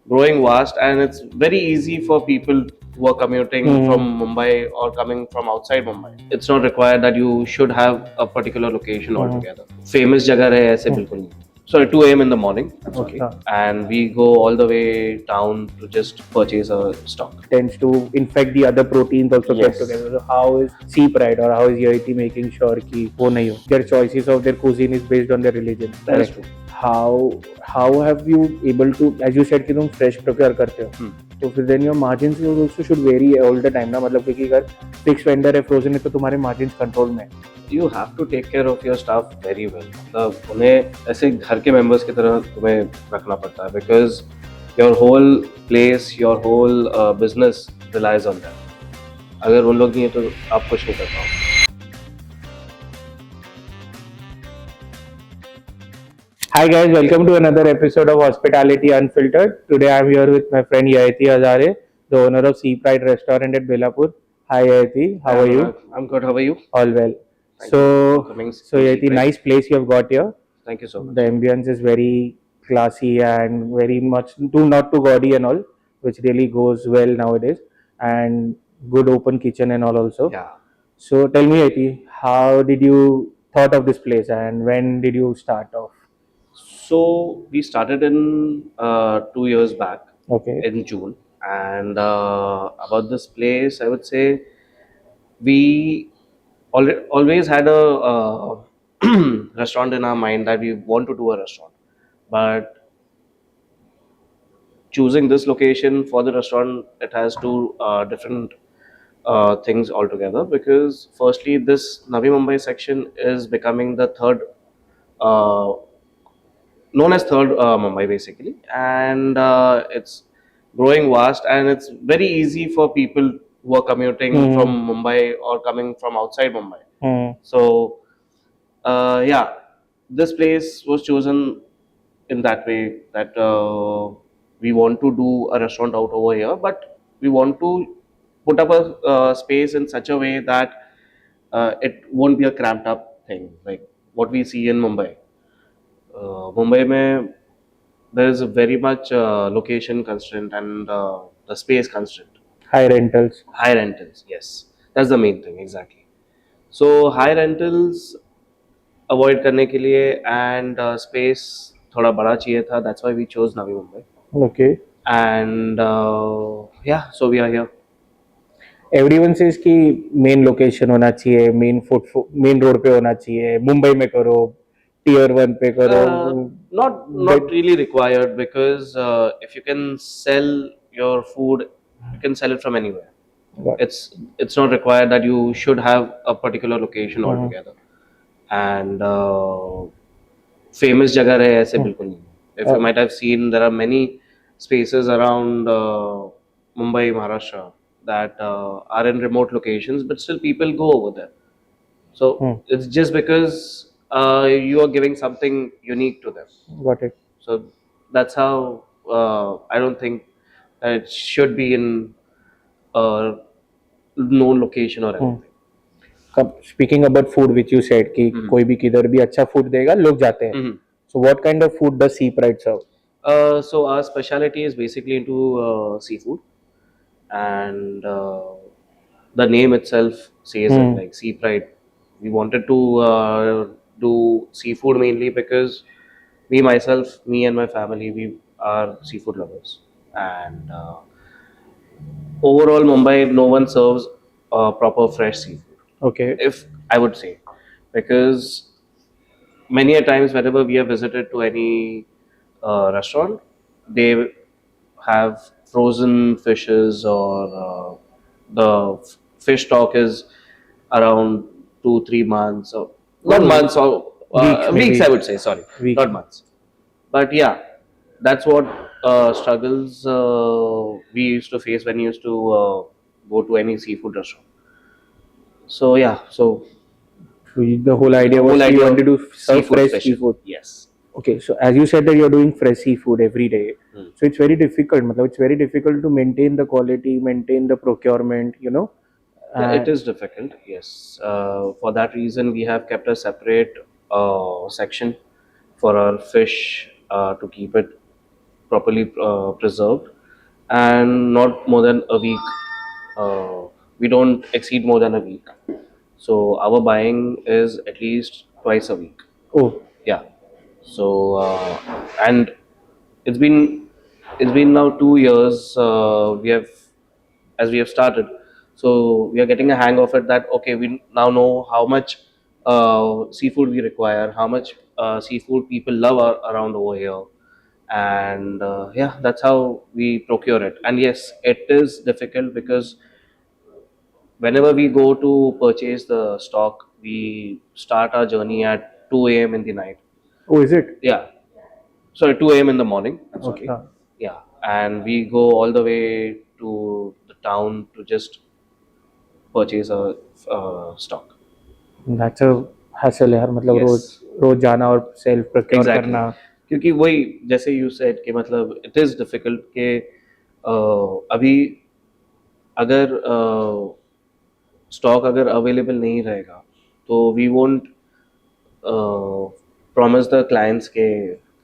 growing vast, and it's very easy for people who are commuting from Mumbai or coming from outside Mumbai. It's not required that you should have a particular location altogether. Famous जगह रहे ऐसे बिल्कुल नहीं. Sorry, 2 a.m. in the morning. Okay. And we go all the way down to just purchase a stock. Tends to infect the other proteins also Yes. kept together. So how is Sebrite or how is Yeti making sure कि वो नहीं हो? Their choices of their cuisine is based on their religion. That is true. How have you able to, as you said कि तुम fresh procure करते हो, तो फिर then your margins also should vary all the time ना, मतलब क्योंकि अगर fixed vendor है frozen है तो तुम्हारे margins control में है. You have to take care of your staff very well. मतलब उन्हें ऐसे घर के members की तरह तुम्हें रखना पड़ता है, because your whole place, your whole business relies on them. अगर उन लोग नहीं है तो आप कुछ नहीं कर पाओगे. Hi guys, welcome to another episode of Hospitality Unfiltered. Today I am here with my friend Yeti Hazare, the owner of Sebrite restaurant at Belapur. Hi Yeti, how are you? I'm good. How are you? All well. Thank you for coming So to Yeti, Sebrite. nice place you have got here. Thank you so much. The ambience is very classy and very much not too gaudy and all, which really goes well nowadays. And good open kitchen and all also. Yeah. So tell me Yeti, how did you thought of this place and when did you start off? So we started in 2 years back. Okay. In June, and about this place, I would say we always had a restaurant in our mind that we want to do a restaurant, but choosing this location for the restaurant, it has two different things altogether, because firstly this Navi Mumbai section is becoming the third uh, known as third Mumbai basically, and it's growing vast, and it's very easy for people who are commuting from Mumbai or coming from outside Mumbai. So yeah, this place was chosen in that way that we want to do a restaurant out over here, but we want to put up a space in such a way that it won't be a cramped up thing like what we see in Mumbai. Mumbai mein, there is a very much location constraint and the space constraint. High rentals. High rentals, yes. That's the main thing, exactly. So high rentals avoid करने के लिए and space थोड़ा बड़ा चाहिए था. That's why we chose Navi Mumbai. Okay. And yeah, so we are here. Everyone says कि main location होना चाहिए, मेन रोड पे होना चाहिए, मुंबई में करो, tier 1 पे करो. Not really required, because if you can sell your food, you can sell it from anywhere. It's not required that you should have a particular location altogether. And famous जगह रहे ऐसे बिल्कुल नहीं. If you might have seen, there are many spaces around Mumbai, Maharashtra that are in remote locations, but still people go over there. So it's just because you are giving something unique to them. Got it. So that's how I don't think it should be in a known location or anything. Speaking about food, which you said कि कोई भी किधर भी अच्छा food देगा, लोग जाते हैं. So what kind of food does Sebrite serve? So our specialty is basically into seafood, and the name itself says it, like Sebrite. We wanted to do seafood mainly because me and my family, we are seafood lovers, and overall Mumbai, no one serves proper fresh seafood. Okay. If I would say, because many a times whenever we have visited to any restaurant, they have frozen fishes, or the fish stock is around 2-3 months, or not months, or weeks, I would say, sorry, not months. But yeah, that's what struggles we used to face when we used to go to any seafood restaurant. So yeah, so the whole idea was you wanted to serve fresh seafood. Yes. Okay, so as you said that you're doing fresh seafood every day, so it's very difficult. It's very difficult to maintain the quality, maintain the procurement, you know. Yeah, it is difficult, yes. For that reason, we have kept a separate section for our fish to keep it properly preserved, and not more than a week. We don't exceed more than a week. So our buying is at least twice a week. Oh, Yeah. So and it's been it's been now 2 years. We have started, so we are getting a hang of it. That okay, we now know how much seafood we require, how much seafood people love around over here, and yeah, that's how we procure it. And yes, it is difficult because whenever we go to purchase the stock, we start our journey at 2 a.m. in the night. oh, is it? Yeah, sorry, 2 a.m. in the morning. I'm Okay. sorry. Yeah, and we go all the way to the town to just purchase a stock. That's a hassle यार, मतलब रोज Yes, रोज जाना और self procure exactly. करना. क्योंकि वही जैसे you said कि मतलब इट इज डिफिकल्ट कि अभी अगर स्टॉक अगर अवेलेबल नहीं रहेगा तो we won't promise the clients के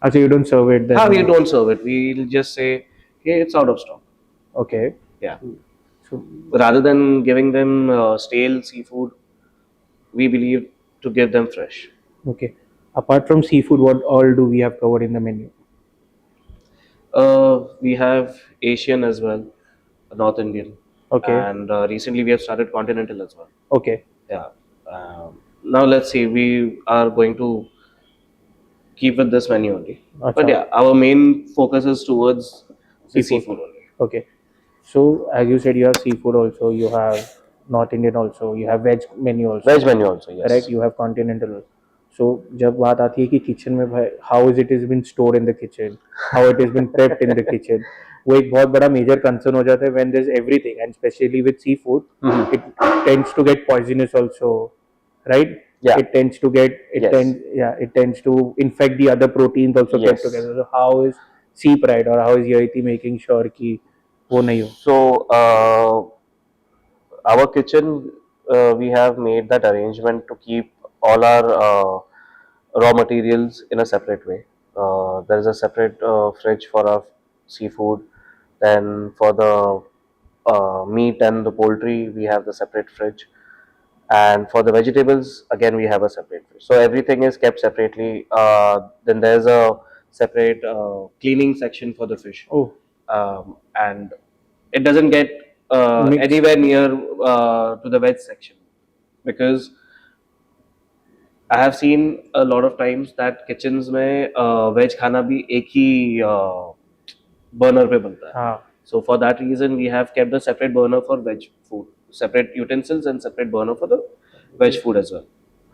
अच्छा, you don't serve it then. हाँ we don't serve it we will just say कि it's out of stock Okay. या So, rather than giving them stale seafood, we believe to give them fresh. okay. Apart from seafood, what all do we have covered in the menu? We have Asian as well, North Indian, Okay. and recently we have started continental as well. Okay. Yeah. Now let's see. We are going to keep with this menu only. But Acha. yeah, our main focus is towards the Seafood. seafood only. Okay. So as you said, you have seafood also, you have North Indian also, you have veg menu also. Veg menu also, yes. Correct, you have continental also. So जब बात आती है कि kitchen में भाई how is it is been stored in the kitchen, how it has been prepped in the kitchen, वो एक बहुत बड़ा major concern हो जाता है when there's everything, and especially with seafood, it tends to get poisonous also, right? Yeah. It tends to get Yes. it tends to infect the other proteins also kept Yes. together. So how is Sebrite or how is Yati making sure कि वो नहीं हो? So our kitchen, we have made that arrangement to keep all our raw materials in a separate way. There is a separate fridge for our seafood. Then for the meat and the poultry, we have the separate fridge. And for the vegetables, again, we have a separate fridge. So everything is kept separately. Then there's a separate cleaning section for the fish. Oh, And it doesn't get Mixed. anywhere near to the veg section, because I have seen a lot of times that kitchens में veg खाना भी एक ही burner पे बनता है. हाँ. So for that reason, we have kept a separate burner for veg food, separate utensils and separate burner for the veg food as well.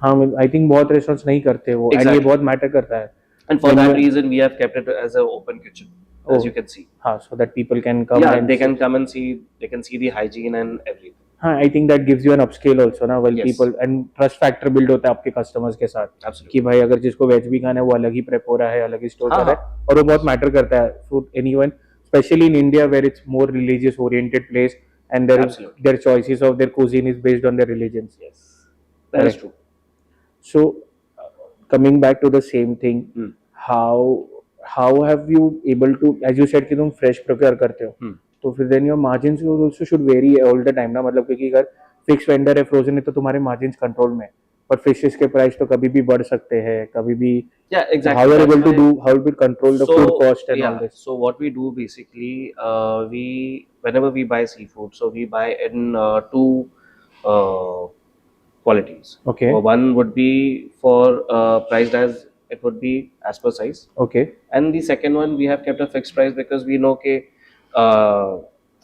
हाँ, I think बहुत restaurants नहीं करते वो, and ये Exactly. बहुत matter करता है. And for When that you- reason, we have kept it as an open kitchen, as Oh. you can see. हाँ, so that people can come Yeah, and they can come and see. They can see the hygiene and everything. हाँ, I think that gives you an upscale also ना, while Yes. people and trust factor build होता है आपके customers के साथ Absolutely. कि भाई अगर जिसको वेज भी खाना है वो अलग ही प्रेप हो रहा है, अलग ही स्टोर हाँ, कर रहा है, और वो बहुत मैटर करता है. So anyone, especially in India where it's more religious oriented place and Absolutely. their choices of their cuisine is based on their religions. Yes, that is Correct. true. So coming back to the same thing, Hmm. how have you able to, as you said कि तुम fresh procure करते हो, Hmm. तो फिर then your margins also should vary all the time ना, मतलब क्योंकि अगर फिक्स वेंडर है फ्रोजन है तो तुम्हारे मार्जिन्स कंट्रोल में है, पर फिशेस के प्राइस तो कभी भी बढ़ सकते हैं, कभी भी. Yeah, exactly. How are you That's able to why- do, how will we control the food cost and all this? So what we do basically, we whenever we buy seafood, so we buy in two uh, qualities. Okay. One would be for priced as it would be as per size, Okay. and the second one we have kept a fixed price because we know that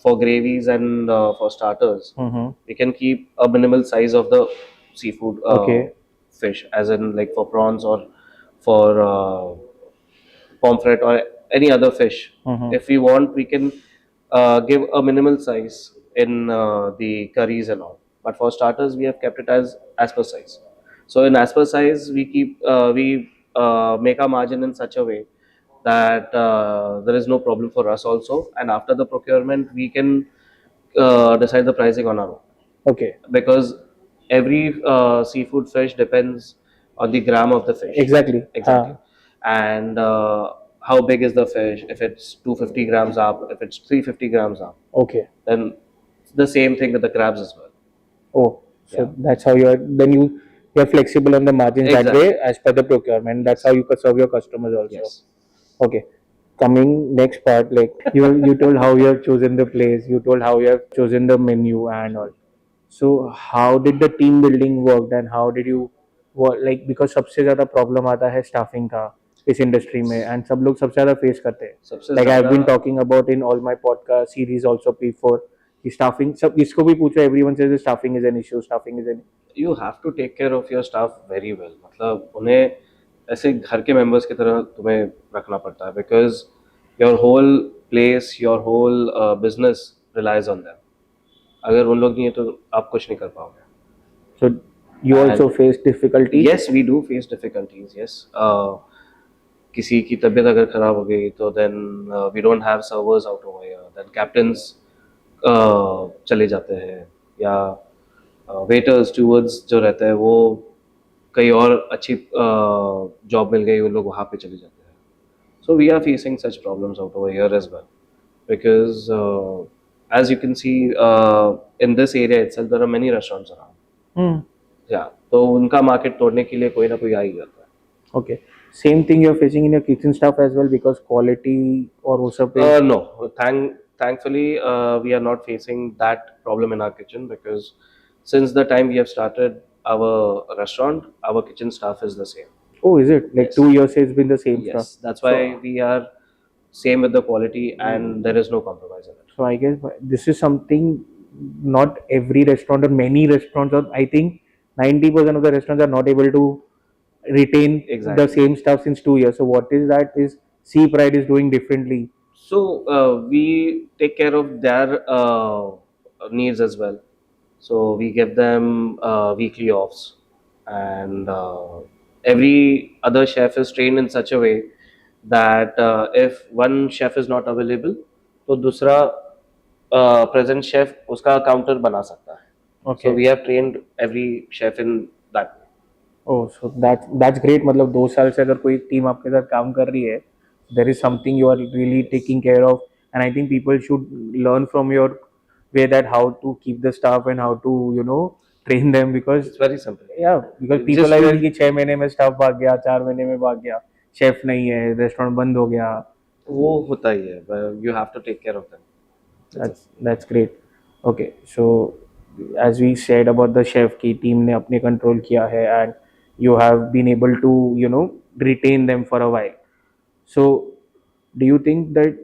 for gravies and for starters, Mm-hmm. we can keep a minimal size of the seafood Okay. fish, as in like for prawns or for pomfret or any other fish. Mhm. If we want, we can give a minimal size in the curries and all. But for starters, we have kept it as per size. So in as per size, we keep we make our margin in such a way that there is no problem for us also. And after the procurement, we can decide the pricing on our own, Okay. because every seafood fish depends on the gram of the fish. Exactly. Exactly. And how big is the fish, if it's 250 grams up, if it's 350 grams up, Okay. then it's the same thing with the crabs as well. Oh, Yeah, so that's how you're flexible on the margins that exactly. way as per the procurement. That's how Yes, you can serve your customers also. yes. Okay. Coming next part, like you told how you have chosen the place, you told how you have chosen the menu and all. So how did the team building work and how did you work, like because सबसे ज़्यादा problem आता है staffing का इस industry में Yes. and सब लोग सबसे ज़्यादा face करते हैं. सबसे Like I've ज़्यादा been talking about in all my podcast series also before कि staffing सब जिसको भी पूछो everyone says that staffing is an issue, staffing is an. you have to take care of your staff very well. मतलब उन्हें ऐसे घर के members की तरह तुम्हें रखना पड़ता है because your whole place, your whole business relies on them. अगर उन लोग नहीं है तो आप कुछ नहीं कर पाओगे. So you also And face difficulties. yes, we do face difficulties. Yes. किसी की तबीयत अगर खराब हो गई तो then we don't have servers out over here. Then captains चले जाते हैं या वेटर्स स्टूवर्ड्स जो रहते हैं वो कहीं और अच्छी जॉब मिल गई उन लोग वहाँ पे चले जाते हैं. So we are facing such problems out over here as well because as you can see in this area itself there are many restaurants around. Hmm. Yeah, तो उनका मार्केट तोड़ने के लिए कोई ना कोई आ ही जाता है. Okay. Same thing you're facing in your kitchen staff as well because quality और वो सब पे. No, thankfully we are not facing that problem in our kitchen because since the time we have started our restaurant, our kitchen staff is the same. Oh, is it? Like Yes. 2 years it's been the same Yes, stuff. that's why we are same with the quality and there is no compromise in it. So I guess this is something not every restaurant or many restaurants or I think 90% of the restaurants are not able to retain Exactly. the same stuff since 2 years. So what is that is Sebrite is doing differently. So we take care of their needs as well. So we give them weekly offs, and every other chef is trained in such a way that if one chef is not available, तो दूसरा present chef उसका counter बना सकता है. Okay. So we have trained every chef in that way. Oh, so that's great. मतलब 2 साल से अगर कोई टीम आपके साथ काम कर रही है, there is something you are really taking care of, and I think people should learn from your way that how to keep the staff and how to train them because It's very simple. yeah because Just people like to- that कि 6 महीने में staff भाग गया 4 महीने में भाग गया chef नहीं है रेस्टोरेंट बंद हो गया. वो होता ही है. You have to take care of them. That's great. Okay, so as we said about the chef की टीम ने अपने कंट्रोल किया है and you have been able to retain them for a while. So do you think that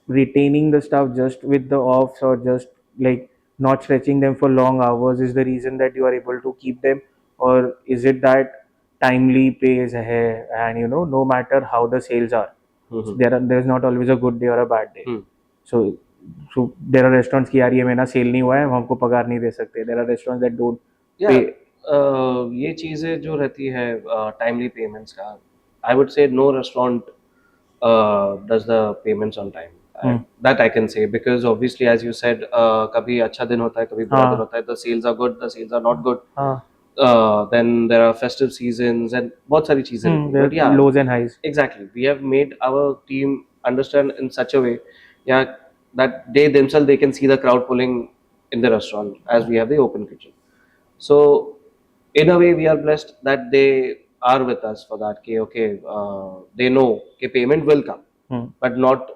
retaining the staff just with the offs or just like not stretching them for long hours is the reason that you are able to keep them, or is it that timely pay is hai and no matter how the sales are, Mhm. there's not always a good day or a bad day. Hmm. So there are restaurants की यार ये महीना cell नहीं हुआ है हम हमको पगार नहीं दे सकते. There are restaurants that don't Yeah, pay. ये चीज़ें जो रहती है टाइमली पेमेंट्स का, I would say no restaurant does the payments on time. That I can say because obviously as you said कभी अच्छा दिन होता है कभी बुरा हाँ. दिन होता है. The sales are good, the sales are not good. हाँ. Then there are festive seasons and बहुत सारी चीज़ें रहती हैं. There But are yeah, lows and highs. exactly. We have made our team understand in such a way, yeah, that they themselves they can see the crowd pulling in the restaurant as we have the open kitchen. So in a way we are blessed that they are with us for that. कि okay, they know कि payment will come, but not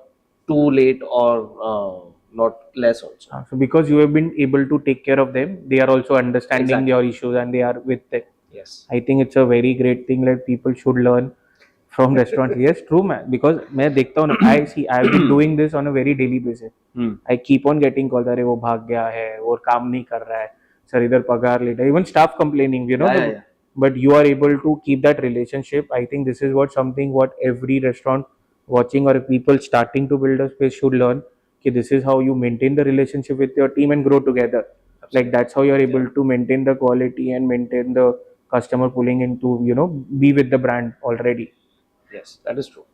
too late or not less also. So because you have been able to take care of them, they are also understanding Exactly. your issues and they are with them. Yes. I think it's a very great thing that people should learn from restaurants. Yes, true man. Because मैं देखता हूँ ना, I've been doing this on a very daily basis. I keep on getting calls. अरे वो भाग गया है, वो काम नहीं कर रहा है, सर इधर पगार लेटा है. Even staff complaining, Yeah. But you are able to keep that relationship. I think this is what every restaurant watching or people starting to build a space should learn. कि this is how you maintain the relationship with your team and grow together. Like that's how you are able to maintain the quality and maintain the customer pulling into be with the brand already. Yes, that is true.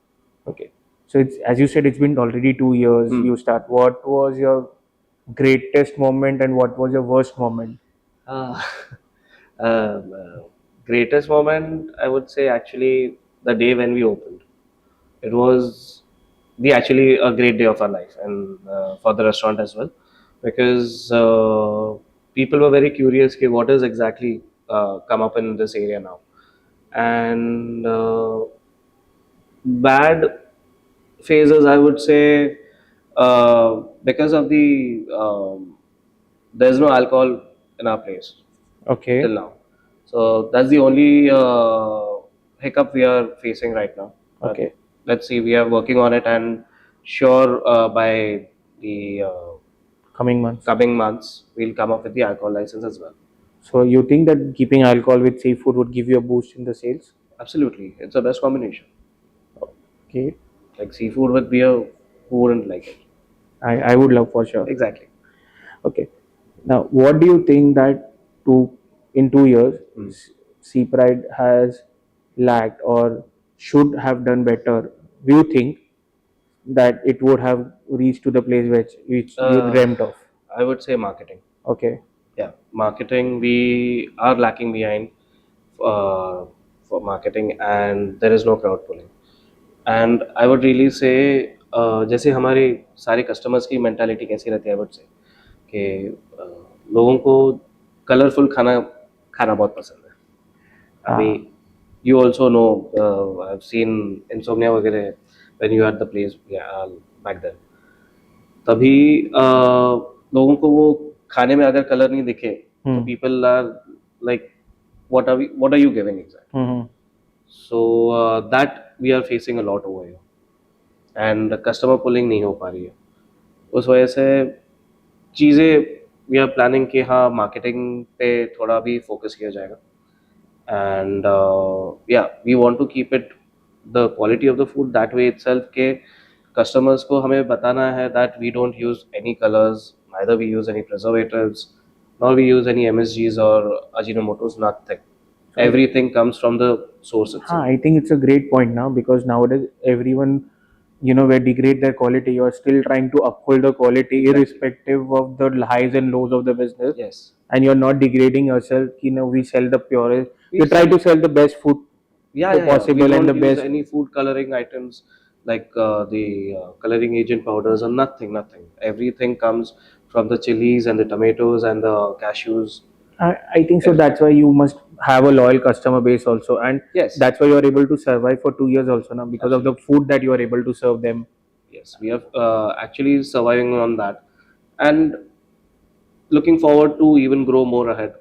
Okay, so it's as you said it's been already 2 years. You start. What was your greatest moment and what was your worst moment? Uh, greatest moment, I would say actually the day when we opened. It was the actually a great day of our life, and for the restaurant as well, because people were very curious कि what is exactly come up in this area now. And bad phases, I would say, because of the there's no alcohol in our place till Okay. now. So that's the only hiccup we are facing right now. But Okay. let's see, we are working on it, and sure, by the Coming months. coming months, we'll come up with the alcohol license as well. So you think that keeping alcohol with seafood would give you a boost in the sales? Absolutely, it's the best combination. Okay. Like seafood with beer, who wouldn't like it? I would love for sure. Exactly. Okay. Now, what do you think that in 2 years, Hmm. Seapride has lacked or should have done better? Do you think that it would have reached to the place which you Uh, dreamt of? I would say marketing. Okay. Yeah, marketing. We are lacking behind uh, for marketing, and there is no crowd pulling. And I would really say जैसे हमारे सारे customers की mentality कैसी रहती है, आई would से कि लोगों को कलरफुल खाना खाना बहुत पसंद है. अभी Ah, you also know, I have seen insomnia वगैरह when you are the place back then. तभी लोगों को वो खाने में अगर कलर नहीं दिखे तो hmm, people are like what are you giving exactly. hmm, so that we are facing a lot over here, and customer pulling नहीं हो पा रही है. उस वजह से चीज़ें वी आर प्लानिंग कि हाँ, मार्केटिंग पे थोड़ा भी फोकस किया जाएगा. And yeah we want to keep it the quality of the food that way itself के कस्टमर्स को हमें बताना है that we don't use any colours, neither we use any preservatives, nor we use any MSGs or Ajinomotos, nothing. so Everything comes from the source itself. I think it's a great point now because nowadays everyone, will degrade their quality. You're still trying to uphold the quality Exactly. irrespective of the highs and lows of the business. Yes. And you're not degrading yourself. We sell the purest. We You try sell. to sell the best food Yeah. We possible and the don't use best. any food coloring items like the coloring agent powders or nothing, nothing. Everything comes from the chilies and the tomatoes and the cashews. I think so. Everything. That's why you must have a loyal customer base also, and Yes. that's why you are able to survive for 2 years also now because of the Absolutely. food that you are able to serve them. Yes. We are actually surviving on that, and looking forward to even grow more ahead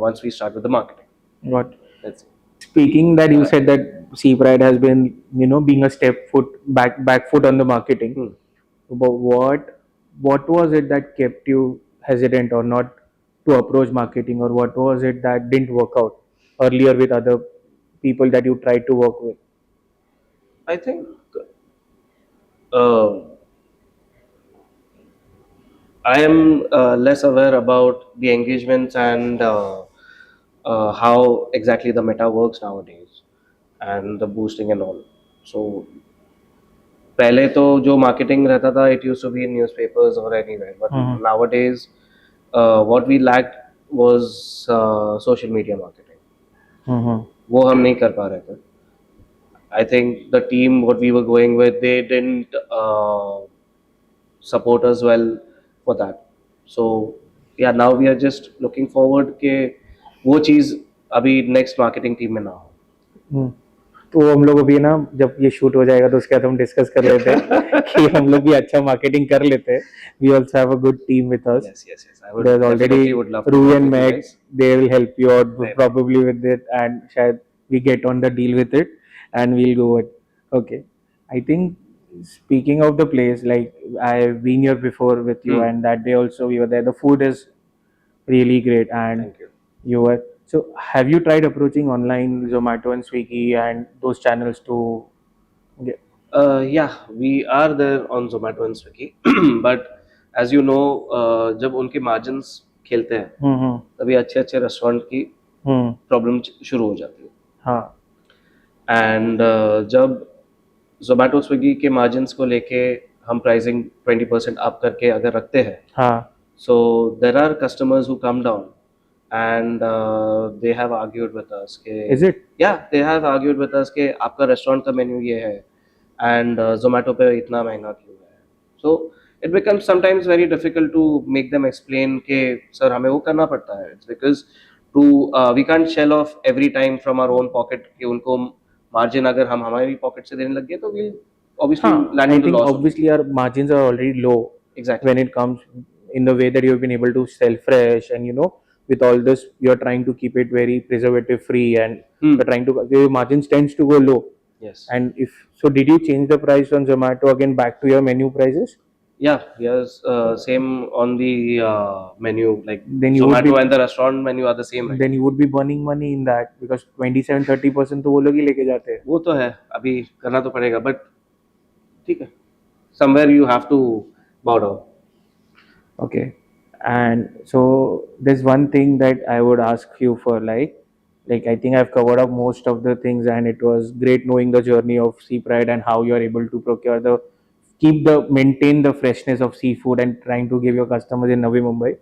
once we start with the marketing. What? Let's see. Speaking that you said that Sea Pride has been, being a step foot back foot on the marketing. Hmm. But what was it that kept you hesitant or not to approach marketing, or what was it that didn't work out earlier with other people that you tried to work with? I think uh, I am less aware about the engagements and how exactly the meta works nowadays and the boosting and all. So पहले तो जो marketing रहता था, it used to be in newspapers or anywhere, but Mm-hmm. nowadays what we lacked was social media marketing. Mm-hmm. वो हम नहीं कर पा रहे थे. I think the team what we were going with, they didn't support us well for that. So yeah, now we are just looking forward कि वो चीज़ अभी next marketing team में ना हो. हम्म, तो हम लोग अभी ना जब ये शूट हो जाएगा तो उसके बाद हम डिस्कस कर लेते हैं कि हम लोग भी अच्छा मार्केटिंग कर लेते हैं. We also have a good team with us. Yes. I would There's already definitely would love to Rui work and with you Meg. guys. They will help you out Right. probably with it, and शायद we get on the deal with it, and we'll go it. Okay. I think speaking of the place, like I've been here before with you, Hmm. and that day also we were there. The food is really great, and Thank you. you were. So, have you tried approaching online Zomato and Swiggy and those channels to get? Yeah, we are there on Zomato and Swiggy, but as you know, जब उनके margins खेलते हैं, हम्म. तभी अच्छे अच्छे restaurant की हम्म. Problem शुरू हो जाती है. हाँ. एंड जब जोमेटो स्विगी के मार्जिन्स को लेके हम प्राइसिंग 20% अप करके अगर रखते हैं, हाँ. So there are customers who come down and they have argued with us के Is it? या they have argued with us के आपका रेस्टोरेंट का मेन्यू ये है, and Zomato पे इतना महंगा क्यों है. So it becomes sometimes very difficult to make them explain कि सर हमें वो करना पड़ता है. It's because we can't shell off every time from our own pocket कि उनको margin अगर हम हमारी pocket से देने लग गए तो we'll obviously land I into think loss. obviously our margins are already low Exactly. when it comes in the way that you've been able to sell fresh, and with all this you're trying to keep it very preservative free, and you're trying to your margins tends to go low. Yes. And if so, did you change the price on Zomato again back to your menu prices? Yeah, yes, same on the menu. Like Then you would Zomato be and the restaurant menu are the same, right? then you would be burning money in that, because 27-30% तो वो लोग ही लेके जाते हैं. वो तो है, अभी करना तो पड़ेगा, but ठीक है. Somewhere you have to bow down. Okay. And so there's one thing that I would ask you for, like I think I've covered up most of the things, and it was great knowing the journey of Sebrite and how you're able to maintain the freshness of seafood and trying to give your customers in Navi Mumbai.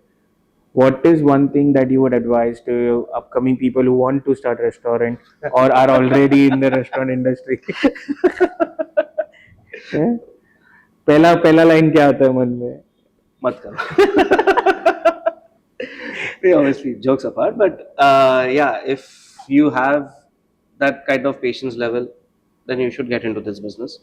What is one thing that you would advise to upcoming people who want to start restaurant or are already in the restaurant industry? Yeah? पहला पहला line क्या आता है मन में? मत करो. Obviously, jokes apart, but yeah, if you have that kind of patience level, then you should get into this business,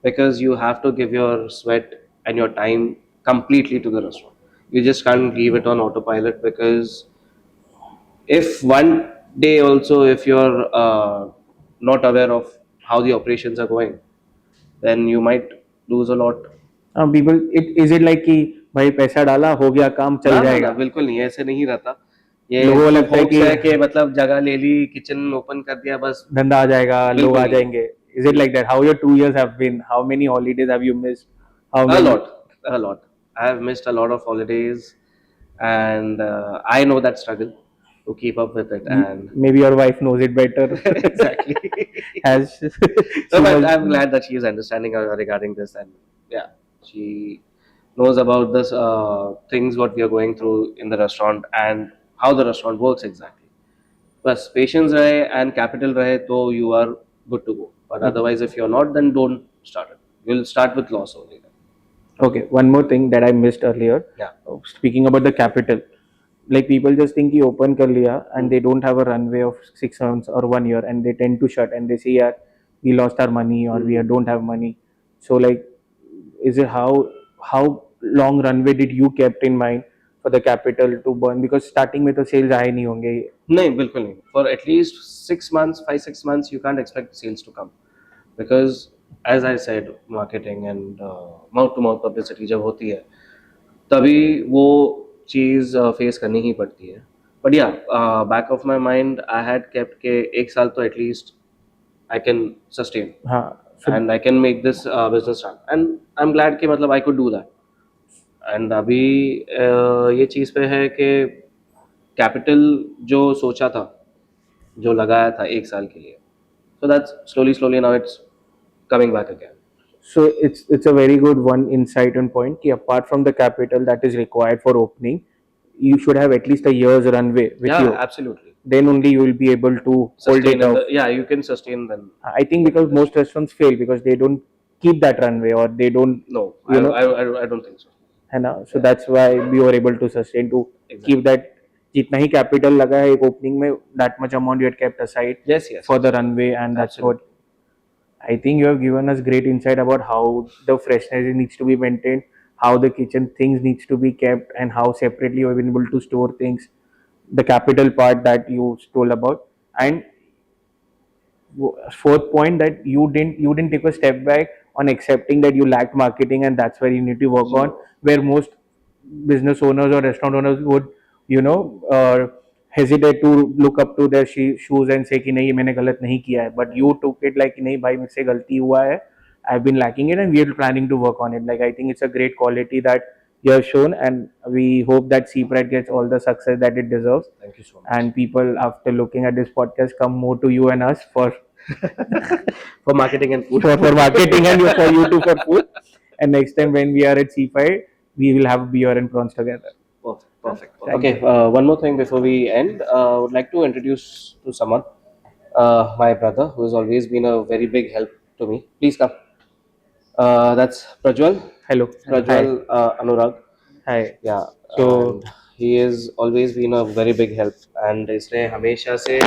because you have to give your sweat and your time completely to the restaurant. You just can't leave it on autopilot, because if one day also, if you're not aware of how the operations are going, then you might lose a lot. People, is it like कि भाई पैसा डाला हो गया काम चल ना जाएगा? बिल्कुल नहीं, ऐसे नहीं रहता. ये लोगों को तो लगता है होप्स है कि मतलब जगह ले ली, किचन ओपन कर दिया, बस धंधा आ जाएगा, लोग आ नहीं. जाएंगे. Is it like that? How your 2 years have been? How many holidays have you missed? How A many? lot. I have missed a lot of holidays, and I know that struggle to keep up with it. And Maybe your wife knows it better. exactly. As So, but I'm glad that she is understanding regarding this, and yeah, she knows about this things what we are going through in the restaurant and how the restaurant works exactly. Plus, patience rahe and capital rahe, so you are good to go. But otherwise, if you're not, then don't start it. You'll start with loss only. Okay, one more thing that I missed earlier. Yeah. Speaking about the capital, like people just think कि open कर लिया and they don't have a runway of 6 months or 1 year, and they tend to shut and they say यार we lost our money or we don't have money. So like, is it how long runway did you kept in mind for the capital to burn? Because starting में तो sales आए नहीं होंगे. नहीं, बिल्कुल नहीं. For at least 6 months, 5-6 months, you can't expect sales to come, because as I said, marketing and mouth to mouth publicity जब होती है, तभी वो चीज़ फेस करनी ही पड़ती है. But yeah, back of my mind, I had kept के एक साल तो at least I can sustain, हाँ. So and I can make this business run, and I'm glad कि मतलब I could do that. And अभी ये चीज़ पे है कि कैपिटल जो सोचा था, जो लगाया था एक साल के लिए, so that's slowly now it's coming back again. so it's a very good one insight and point कि apart from the capital that is required for opening, you should have at least a year's runway with Yeah, you. absolutely. Then only you will be able to hold Sustain it off. yeah, you can sustain them. I think because most restaurants fail because they don't keep that runway, or they don't, No, you know, I don't think so. है ना? So that's why we were able to sustain to Exactly. keep that. जितना ही capital लगा है एक opening में, that much amount you had kept aside Yes, for the runway, and that's Absolutely. what I think you have given us great insight about how the freshness needs to be maintained, how the kitchen things needs to be kept, and how separately you have been able to store things. The capital part that you told about, and fourth point that you didn't take a step back on accepting that you lacked marketing, and that's where you need to work on, where most business owners or restaurant owners would hesitate to look up to their shoes and say कि नहीं ये मैंने गलत नहीं किया है, but you took it like कि नहीं भाई मुझसे गलती हुआ है, I've been lacking it and we are planning to work on it. Like I think it's a great quality that you have shown, and we hope that Sebrite gets all the success that it deserves. Thank you so much. And people, after looking at this podcast, come more to you and us for For marketing and food. for marketing and for you too for food. And next time when we are at C5, we will have beer and prawns together. Perfect. Thank Okay, one more thing before we end. I would like to introduce to someone, my brother, who has always been a very big help to me. Please come. That's Prajwal. Hello. Prajwal Anurag. Hi. Yeah. So And he has always been a very big help. And इसने हमेशा से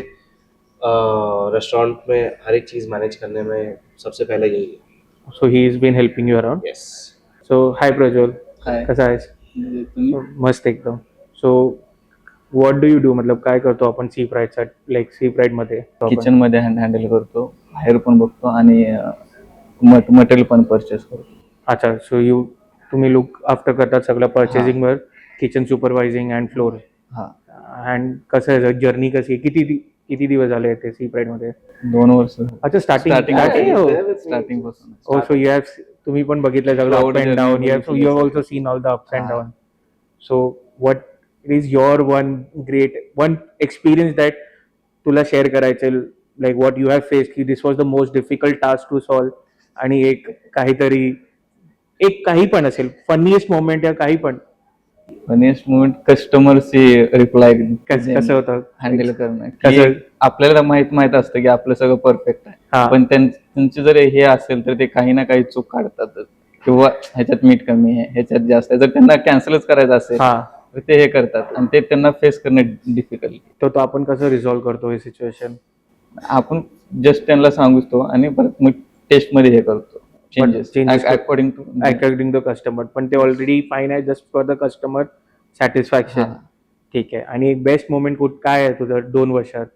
restaurant में हर एक चीज़ manage करने में सबसे पहले यही है. he's been helping you around. Yes. So hi Prajwal. हाय कसा आहेस? तुम्ही मस्त एकदम. So what do you do? मतलब काय करतो आपण सी प्राईडचा लाईक सी प्राईड मध्ये किचन मध्ये हँडल करतो, बाहेर पण बघतो आणि मटेरियल पण परचेस करतो. अच्छा. सो तुम्ही लुक आफ्टर करतात सगळं purchasing were, kitchen supervising and floor. हा अँड कसं आहे जर्नी कशी आहे? किती दिवस झाले ते सी प्राईड मध्ये? 2 वर्ष अच्छा स्टार्टिंग स्टार्टिंग पासून ओ सो यू हॅव तुम्ही पण बघितलं सगळं Proud up and journey down. You बघितली हॅव सगळी. Also seen all the ups and हा. Down. So what is your one experience that तुला शेअर करायचे, like what you have face की this was the most difficult task to solve, आणि एक काहीतरी एक काही पण असेल फनीएस्ट मोमेंट या काही पण फनीएस्ट मुवमेंट कस्टमरची रिप्लाय कसं होतं हँडल करणं. कसं? की आपल्याला माहित असतं की आपलं सगळं परफेक्ट आहे, हा. पण त्यांचे जर हे असेल तर ते काही ना काही चूक काढतातच, किंवा ह्याच्यात मीठ कमी आहे, ह्याच्यात जास्त आहे. जर त्यांना कॅन्सलच करायचं असेल हा तर ते हे करतात आणि ते त्यांना फेस करणं डिफिकल्ट. तो आपण कसं रिझॉल्व्ह करतो हे सिच्युएशन? आपण जस्ट त्यांना सांगतो आणि परत मग टेस्ट मध्ये हे करतो changes changes according to according the customer, पण ते ऑलरेडी फाईन आहे just for the customer satisfaction. ठीक आहे. आणि एक बेस्ट मोमेंट काय आहे तुझं 2 वर्षात?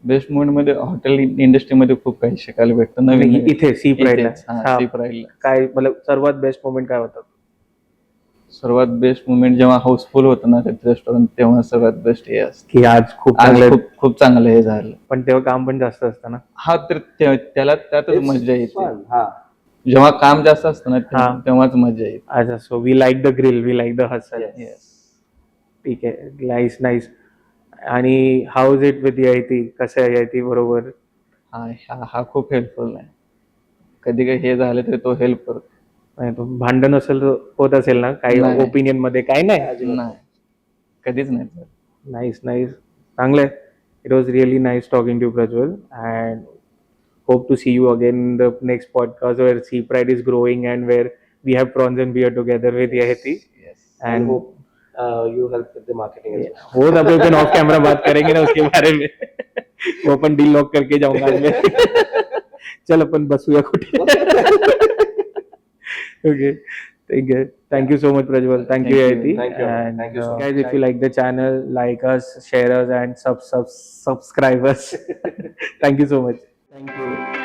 बेस्ट मोमेंट मध्ये हॉटेल इंडस्ट्रीमध्ये खूप काही शिकायला भेटतं नवीन नवीन. इथे सी प्राईडला Sea Pride ला. काय मतलब सर्वात बेस्ट मोमेंट काय होतं? सर्वात बेस्ट मोमेंट जेव्हा हाऊसफुल होतं ना रेस्टॉरंट, तेव्हा सर्वात बेस्ट हे असतं. की आज खूप आज चांगलं, खूप चांगलं हे झालं. पण तेव्हा काम पण जास्त असतं ना. हा तर त्याला त्यातच मजा येते. हा. जेव्हा काम जास्त असतं ना हा. तेव्हाच मजा येते. अच्छा. So we like the grill, we like the hustle. Yes. ठीक आहे. नाईस. आणि how is it with Yayati? कसं आहे यायती बरोबर? हा खूप हेल्पफुल आहे. कधी काही हे झालं तरी तो हेल्प करतो. नाही तो भांडण असेल होत असेल ना काही नाही. ओपिनियन मध्ये? काही नाही. नाही, कधीच नाही sir. नाईस. चांगलं आहे. It was really nice talking to Prajwal, and hope to see you again in the next podcast where Sea Pride is growing and where we have prawns and beer together with Yahiti. Yes. And And hope you help with the marketing as well. वो सब अपन of camera बात करेंगे ना उसके बारे में. वो अपन deal lock करके जाऊंगा आज मैं. चल अपन बसूया कुठे. Okay. Thank you so much Prajwal. Thank you Thank you. Yahiti. Thank you. And Thank you so much. guys, if you like the channel, like us, share us, and subscribe us. Thank you so much. Thank you.